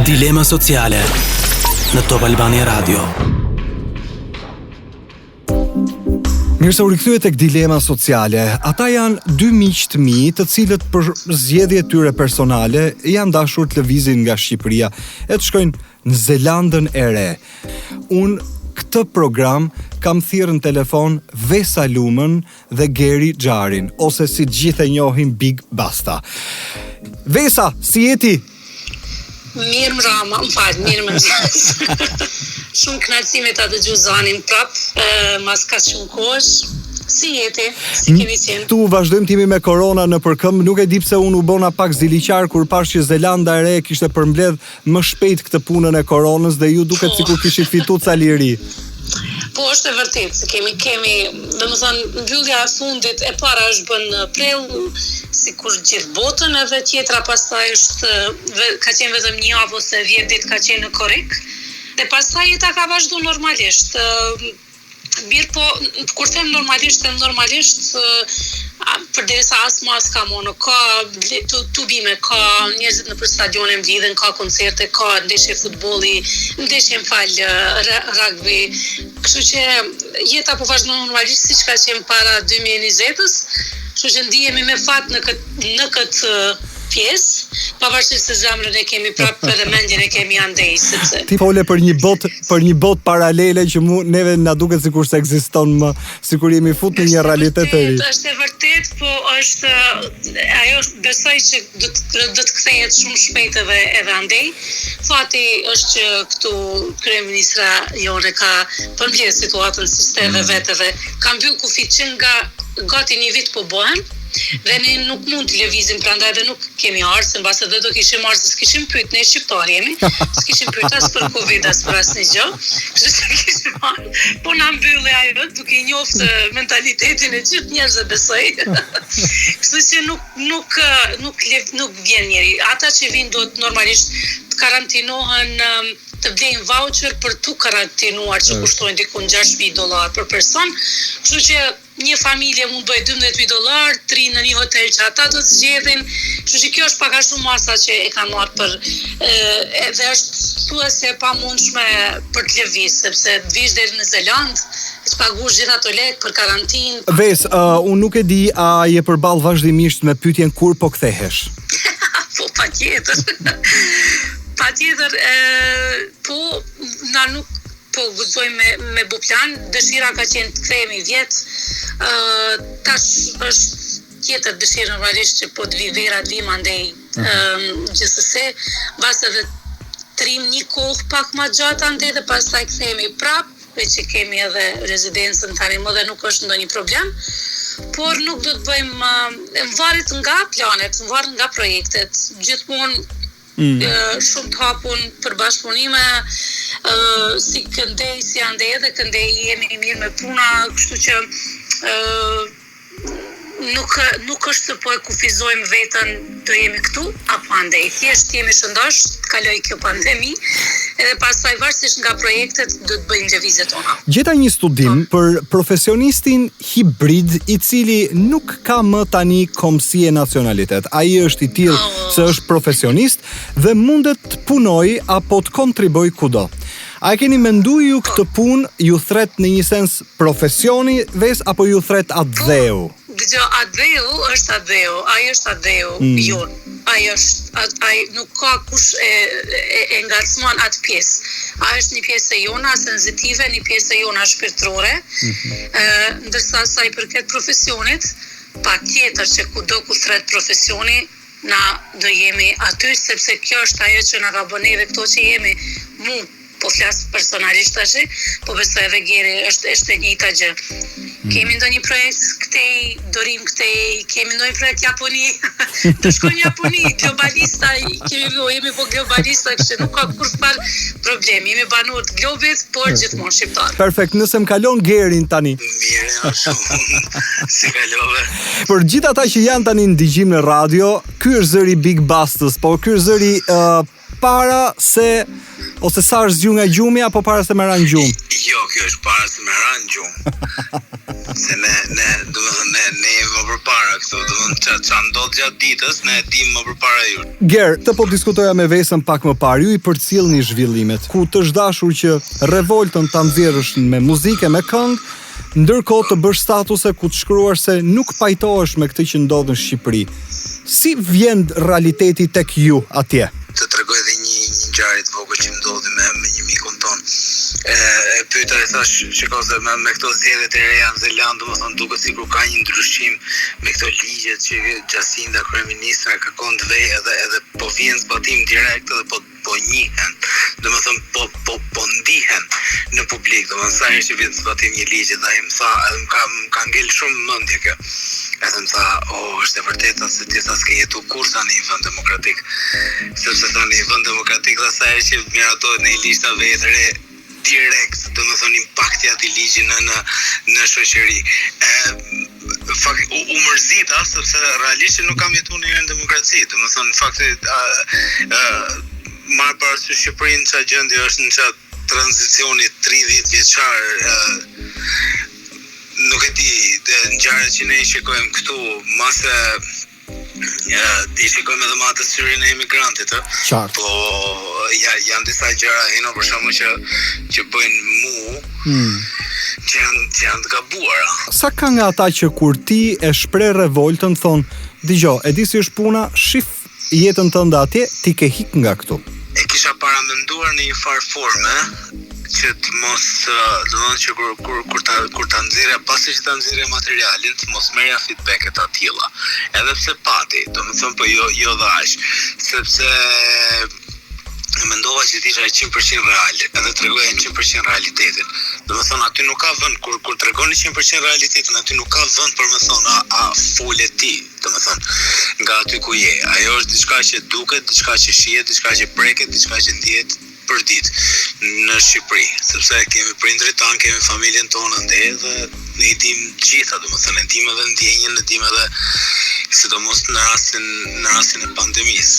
Dilema sociale në Top Albania Radio. Mirë se u rikthyet tek dilema sociale. Ata janë dy miq të mi, të cilët për zgjedhjet e tyre personale janë dashur të lëvizin nga Shqipëria e të shkojnë në Zelandën e Re. Unë këtë program kam thirrë në telefon Vesa Lumën dhe Geri Xharin, ose si gjithë e njohin Big Basta. Vesa, si jeti? Mirë mrama, mirë më gjithë. Shumë knaqësi me ta dëgju Zanin prap, mas ka shumë kohësh. Si jeti? Si kemi qenë? Tu vazhdojmë timi me korona në përkëmbë, nuk e di pse unë u bona pak ziliqar kur pash që Zelanda e Re kishte përmbledh më shpejt këtë punën e koronës dhe ju duket sikur kishit fituar ca liri. Po, është e vërtet, se kemi, domethënë mbyllja e fundit e para është bën në prill, sikur gjithë botën, edhe tjetra pastaj ka qenë vetëm një javë ose 10 ditë ka qenë në korrik, dhe pastaj jeta ka vazhduar normalisht. Mirë po, kur them normalisht, përderisa as mas ka mono, ka tubime, ka njerëzit nëpër stadione mblidhen, ka koncerte, ka ndeshje futbolli, ndeshje rugby. Kështu që jeta po vazhdon normalisht siç ka qenë para 2020-s. Kështu që ndihemi me fat në këtë pjesë, pavarësisht se zemrën e kemi prapë edhe mendjen e kemi andej, sepse ti fole për një botë paralele që neve na duket sikur se ekziston më, sikur jemi futur në një realitet të ri. Është e vërtet, po është ajo besoj që do të kthehet shumë shpejt edhe andej. Fati është që këtu kryeministra jone ka përmbledh situatën sisteme vetë dhe ka mbyll kufit që nga gati një vit po bëhen. Dhe ne nuk mund të lëvizim, prandaj dhe nuk kemi ardhur, se mbas edhe do kishim ardhur, se s'kishim pyet, ne shqiptar jemi, s'kishim pyet as për Covid as për asnjë gjë. Kështu që kishim ardhur, po na mbylli ajo duke i njohur mentalitetin e gjithë njerëzve besoj. Kështu që nuk vjen njeri. Ata që vinë duhet normalisht të karantinohen, të blejnë voucher për tu karantinuar që kushtojnë diku $6,000 për person. Kështu që një familje mund bëjë $12,000, 3 në një hotel që ata do të zgjedhin. Kështu që kjo është pak a shumë masa që e kanë marrë për dhe është thuajse e pamundshme për të lëviz, sepse të vish deri në Zelandë, të paguash gjithë ato lekë për karantinë. Ves, unë nuk e di a je përballë vazhdimisht me pyetjen kur po kthehesh. Po patjetër. Patjetër, po na nuk po guxojmë me buplan, dëshira ka qenë të kthehemi vjet. Tash është tjetër dëshirë normalisht që po të vi vera, të vim andej gjithsesi, mbas edhe trim një kohë pak më gjatë andej dhe pastaj kthehemi prap, veç që kemi edhe rezidencën tani më dhe nuk është ndonjë problem. Por nuk do të bëjmë, varet nga planet, varet nga projektet, gjithmonë shumë të hapun për bashkëpunime, si këndej, si andej edhe këndej jemi mirë me puna, kështu që nuk është se po e kufizojmë veten të jemi këtu, apo andej, thjesht jemi shëndosh, të kaloj kjo pandemi, edhe pastaj varësisht nga projektet do të bëjmë lëvizjet tona. Gjeta një studim për profesionistin hibrid i cili nuk ka më tani komësie nacionalitet. Ai është i tillë se është profesionist dhe mundet të punoj apo të kontriboj kudo. A e keni menduar ju këtë punë ju thret në një sens profesioni ves apo ju thret adheu? Dëgjoj, adheu është adheu, ai është adheu jon. Ai nuk ka kush e ngacmon atë pjesë. Ai është një pjesë e jona senzitive, një pjesë e jona shpirtërore. Ndërsa sa i përket profesionit, patjetër që kudo ku thret profesioni, na do jemi aty, sepse kjo është ajo që na ka bërë neve këto që jemi. Mu po flas personalisht tash, po besoj edhe Geri është e njëjta gjë. Kemi ndonjë projekt këtej, dorim këtej, kemi ndonjë projekt Japoni. Të shkojnë në Japoni, globalista, jemi po globalista, kështu nuk ka kurrë problem. Jemi banor të globit, por gjithmonë shqiptar. Perfekt, nëse më kalon Gerin tani. Mirë, si kalove. Për gjithë ata që janë tani në dëgjim në radio, ky është zëri Big Bastës, po ky është zëri para se ose sa është zgju nga gjumi apo para se më ran gjumë? Jo, kjo është para se më ran gjumë. Se ne jemi më përpara këtu, domethënë ç'a ndodh gjatë ditës, ne e dim më përpara ju. Ger, të po diskutoja me Vesën pak më parë, ju i përcjellni zhvillimet, ku të dashur që revoltën ta nxjerrësh me muzikë, me këngë, ndërkohë të bësh statuse ku të shkruar se nuk pajtohesh me këtë që ndodh në Shqipëri. Si vjen realiteti tek ju atje? Të tregoj edhe një ngjarje të vogël që ndodhi me një mikun ton. E pyeta i thash, shikoj se me këto zgjedhjet e reja në Zeland, domethënë duket sikur ka një ndryshim me këto ligjet që Jacinda kryeministra kërkon të vejë edhe po vjen zbatim direkt edhe po njihen. Domethënë po ndihen në publik, domethënë sa herë që vjen zbatim një ligji, dhe ai më tha, edhe më ka ngel shumë mendje kjo. Edhe më tha, është e vërtetë se ti s'ke jetu kur sa në një vend demokratik. Sepse sa në një vend demokratik dhe sa herë që miratohet në një listë vetre direkt, domethënë impakti i atij ligji në shoqëri. Fakt u mërzita sepse realisht nuk kam jetuar në një demokraci. Domethënë në fakt marr parasysh Shqipërinë çfarë gjendje është në çfarë tranzicioni 30 vjeçar. Nuk e di, ngjarjet që ne i shikojmë këtu, mase i shikojmë edhe me atë syrin e emigrantit, Qartë. po janë disa gjëra për shembull që bëjnë që janë të gabuara. Sa ka nga ata që kur ti e shpreh revoltën thon, "Dgjoj, e di si është puna, shif jetën tënde atje, ti ke hik nga këtu." E kisha paramenduar në një farë forme që të mos, domethënë që kur ta nxjerrja pasi që ta nxjerrja materialin, të mos merrja feedback-e të tilla. Edhe pse pati, domethënë po jo dash, sepse mendova që isha 100% real, edhe tregoja 100% realitetin. Domethënë aty nuk ka vend kur tregoni 100% realitetin, aty nuk ka vend për më thonë a fole ti, domethënë nga aty ku je. Ajo është diçka që duket, diçka që shihet, diçka që preket, diçka që ndihet për ditë në Shqipëri, sepse kemi prindrit tanë, kemi familjen tonë ande dhe ne i dim gjitha, domethënë e dim edhe ndjenjen, e dim edhe sidomos në rastin e pandemisë.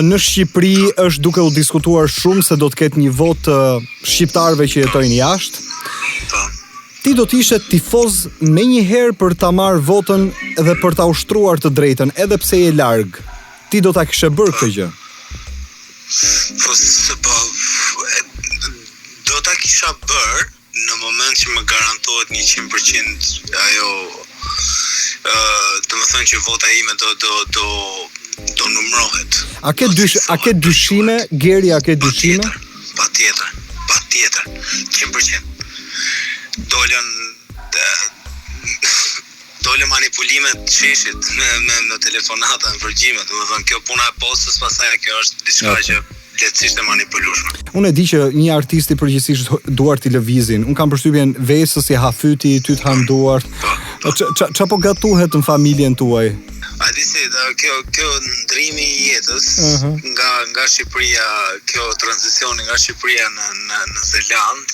Në Shqipëri është duke u diskutuar shumë se do të ketë një vot shqiptarëve që jetojnë jashtë. Po. Ti do të ishe tifoz me një herë për ta marrë votën dhe për ta ushtruar të drejtën, edhe pse je larg. Ti do ta kishe bërë këtë gjë? Do ta kisha bërë në moment që më garantohet 100% ajo, domethënë që vota ime do numërohet. A ke dyshime, Geri, a ke dyshime? Patjetër, 100%. Dolën manipulimet sheshit në telefonata, në vërgjime, domethënë kjo puna e postës, pastaj kjo është diçka që lehtësisht e manipulueshme. Unë e di që një artist i përgjithsisht duart i lëvizin. Unë kam përshtypjen Vesës i hafyti, ty të han duart. Ç'a po gatuhet në familjen tuaj? A di se kjo ndrimi i jetës nga Shqipëria, kjo tranzicioni nga Shqipëria në Zeland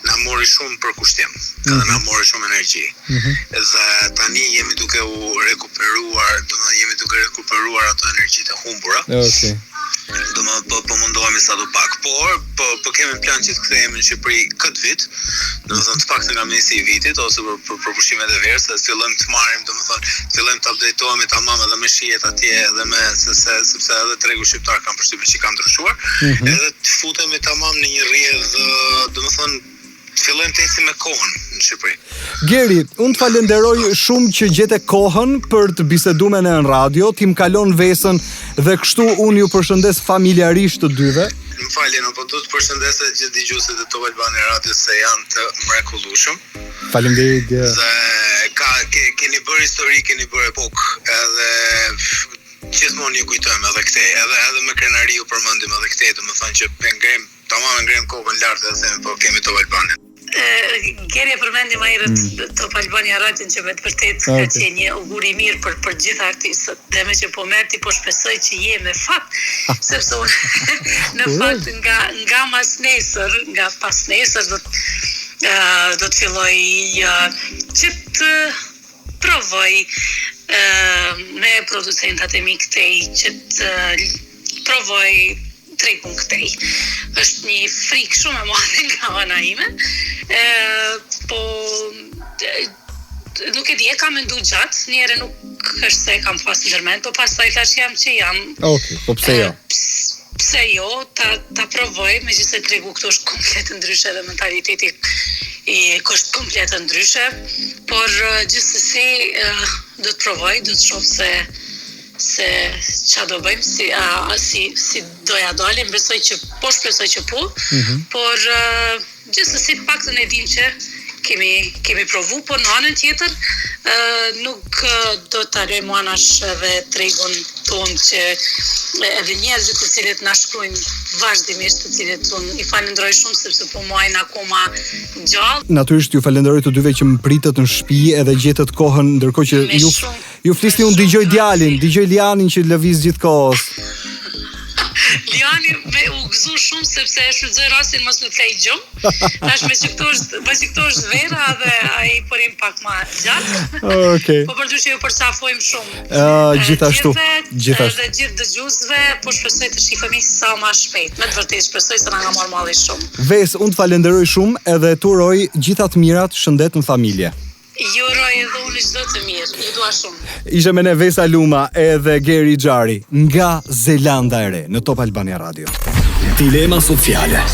na mori shumë përkushtim, edhe na mori shumë energji. Dhe tani jemi duke rekuperuar ato energjitë e humbura. Okay. Po mundohemi sa do pak, por po kemi plan që të kthehemi në Shqipëri këtë vit, domethënë të paktën nga mesi i vitit ose për pushimet e verës, se fillojmë të marrim, domethënë fillojmë të updatetohemi tamam edhe me shihet atje, edhe me sepse edhe tregu shqiptar kanë përshtypjen që ka ndryshuar, edhe të futemi tamam në një rrjedh, domethënë fillojmë të ecim me kohën në Shqipëri. Geri, unë të falenderoj shumë që gjete kohën për të biseduar me ne në radio, ti më kalon Vesën dhe kështu unë ju përshëndes familjarisht të dyve. Më falje, po do të përshëndesë gjithë dëgjuesit e Top Albania Radios se janë të mrekullueshëm. Faleminderit. Dhe keni bërë histori, keni bërë epokë, edhe gjithmonë ju kujtojmë edhe këtë, edhe me krenari ju përmendim edhe këtë, domethënë që ngrem kokën lart dhe themi po kemi Top Albania. Geri e përmendim ajrët Top Albania Radion që me të vërtet ka qenë një augur i mirë për gjithë artistët. Dhe me që po merr ti po shpresoj që je me fakt, sepse unë në fakt nga pas nesër do të filloj që të provoj me producentat e mi këtej që të provoj tregun këtej. Është një frikë shumë e madhe nga ana ime. po nuk e di, e kam mendu gjatë, një herë nuk është se e kam pas ndërmend, po pastaj thash jam që jam. Okej, po pse jo? Pse jo, ta provoj, megjithëse tregu këtu është komplet ndryshe dhe mentaliteti është komplet ndryshe, por gjithsesi do të provoj, do të shoh se ç'a do bëjmë, si doja dalim, besoj që po, shpresoj që po, por gjithsesi paktën e dim që kemi provu, po në anën tjetër nuk do të lejmë anash edhe tregun tonë që edhe njerëzit të cilët na shkruajnë vazhdimisht, të cilët unë i falenderoj shumë sepse po muajnë akoma gjallë. Natyrisht ju falenderoj të dyve që më pritët në shtëpi edhe gjetët kohën, ndërkohë që ju flisni, unë dëgjoj djalin, dëgjoj Lianin që lëviz gjithkohës. Liani me u gëzu shumë sepse e shfrytëzoi rastin mos më thej gjumë. Tash me që këto është vera dhe ai porim pak më gjatë. Okej. Po përndryshe ju përcafojmë shumë. Gjithashtu. Dhe gjithë dëgjuesve, po shpresoj të shihemi sa më shpejt. Me të vërtetë shpresoj se na nga marr malli shumë. Ves, unë të falenderoj shumë edhe të uroj gjitha të mirat, shëndet në familje. Ju uroj edhe unë çdo të mirë. Ju dua shumë. Ishe me ne Vesa Luma edhe Geri Xhari nga Zelanda e Re në Top Albania Radio. Dilema sociale.